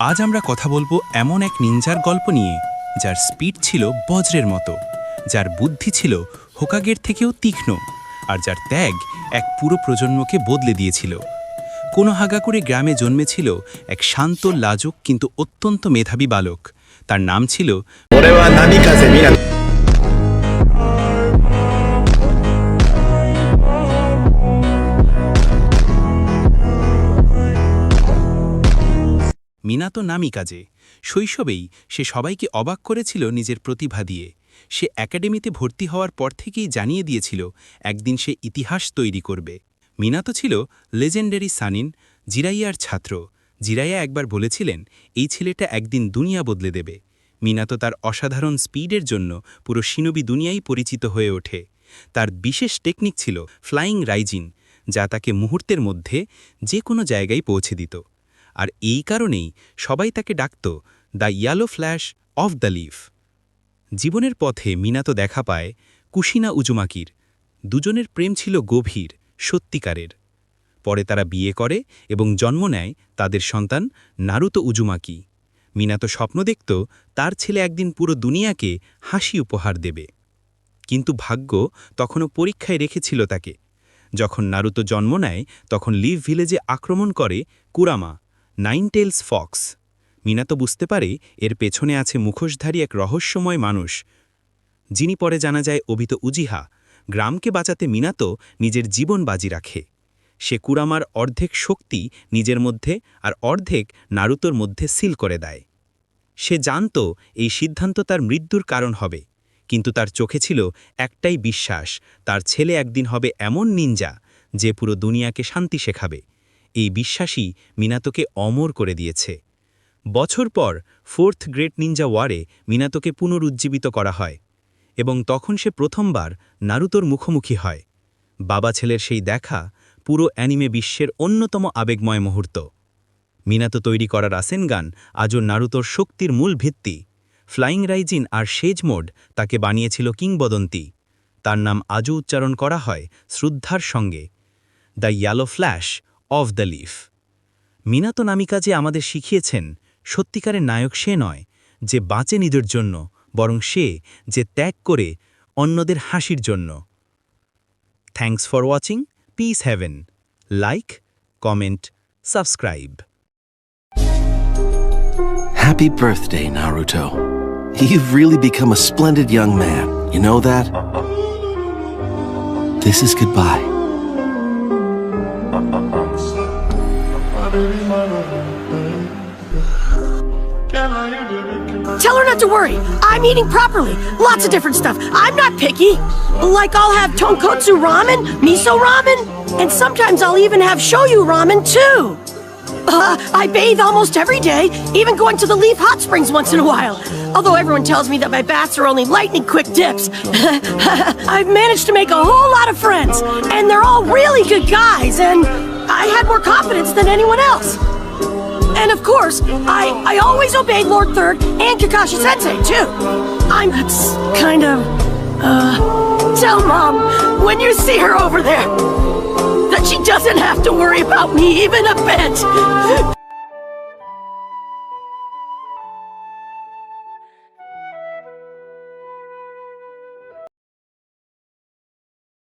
আজ আমরা কথা বলবো এমন এক নিনজার গল্প নিয়ে যার স্পিড ছিল বজ্রের মতো, যার বুদ্ধি ছিল হোকাগের থেকেও তীক্ষ্ণ, আর যার ত্যাগ এক পুরো প্রজন্মকে বদলে দিয়েছিল। কোনোহাগাকুরে গ্রামে জন্মেছিল এক শান্ত, লাজুক কিন্তু অত্যন্ত মেধাবী বালক। তার নাম ছিল মিনাতো নামিকাজে। শৈশবেই সে সবাইকে অবাক করেছিল নিজের প্রতিভা দিয়ে। সে একাডেমিতে ভর্তি হওয়ার পর থেকেই জানিয়ে দিয়েছিল একদিন সে ইতিহাস তৈরি করবে। মিনাতো ছিল লেজেন্ডারি সানিন, জিরাইয়ার ছাত্র। জিরাইয়া একবার বলেছিলেন এই ছেলেটা একদিন দুনিয়া বদলে দেবে। মিনাতো তার অসাধারণ স্পিডের জন্য পুরো শিনোবি দুনিয়ায় পরিচিত হয়ে ওঠে। তার বিশেষ টেকনিক ছিল ফ্লাইং রাইজিন, যা তাকে মুহূর্তের মধ্যে যে কোনো জায়গায় পৌঁছে দিত। আর এই কারণেই সবাই তাকে ডাকত the yellow flash of the leaf. জীবনের পথে মিনাতো দেখা পায় কুশিনা উজুমাকির। দুজনের প্রেম ছিল গভীর, সত্যিকারের। পরে তারা বিয়ে করে এবং জন্ম নেয় তাদের সন্তান নারুতো উজুমাকি। মিনাতো স্বপ্ন দেখত তার ছেলে একদিন পুরো দুনিয়াকে হাসি উপহার দেবে। কিন্তু ভাগ্য তখনও পরীক্ষায় রেখেছিল তাকে। যখন নারুতো জন্ম নেয় তখন লিভ ভিলেজে আক্রমণ করে কুরামা, নাইনটেলস ফক্স। মিনাতো বুঝতে পারে এর পেছনে আছে মুখোশধারী এক রহস্যময় মানুষ, যিনি পরে জানা যায় অভিত উজিহা। গ্রামকে বাঁচাতে মিনাতো নিজের জীবন বাজি রাখে। সে কুরামার অর্ধেক শক্তি নিজের মধ্যে আর অর্ধেক নারুতোর মধ্যে সিল করে দেয়। সে জানত এই সিদ্ধান্ত তার মৃত্যুর কারণ হবে, কিন্তু তার চোখে ছিল একটাই বিশ্বাস, তার ছেলে একদিন হবে এমন নিনজা যে পুরো দুনিয়াকে শান্তি শেখাবে। এই বিশ্বাসই মিনাতোকে অমর করে দিয়েছে। বছর পর ফোর্থ গ্রেট নিনজা ওয়ারে মিনাতোকে পুনরুজ্জীবিত করা হয় এবং তখন সে প্রথমবার নারুতোর মুখোমুখি হয়। বাবা ছেলের সেই দেখা পুরো অ্যানিমে বিশ্বের অন্যতম আবেগময় মুহূর্ত। মিনাতো তৈরি করা রাসেনগান আজও নারুতোর শক্তির মূল ভিত্তি। ফ্লাইং রাইজিন আর সেজ মোড তাকে বানিয়েছিল কিংবদন্তি। তার নাম আজও উচ্চারণ করা হয় শ্রদ্ধার সঙ্গে, the yellow flash of the leaf. Minato নামিকাজে আমাদের শিখিয়েছেন সত্যিকারের নায়ক সে নয় যে বাঁচে নিজের জন্য, বরং সে যে ত্যাগ করে অন্যদের হাসির জন্য। Thanks for watching. Peace heaven. Like, comment, subscribe. Happy birthday, Naruto. You've really become a splendid young man. You know that? This is goodbye. Tell her not to worry. I'm eating properly. Lots of different stuff. I'm not picky. Like I'll have tonkotsu ramen, miso ramen, and sometimes I'll even have shoyu ramen too. I bathe almost every day, even going to the Leaf Hot Springs once in a while. Although everyone tells me that my baths are only lightning quick dips. I've managed to make a whole lot of friends, and they're all really good guys, and I had more confidence than anyone else. And of course, I always obey Lord Third and Kakashi Sensei, too. I'm kind of, tell Mom, when you see her over there, that she doesn't have to worry about me even a bit.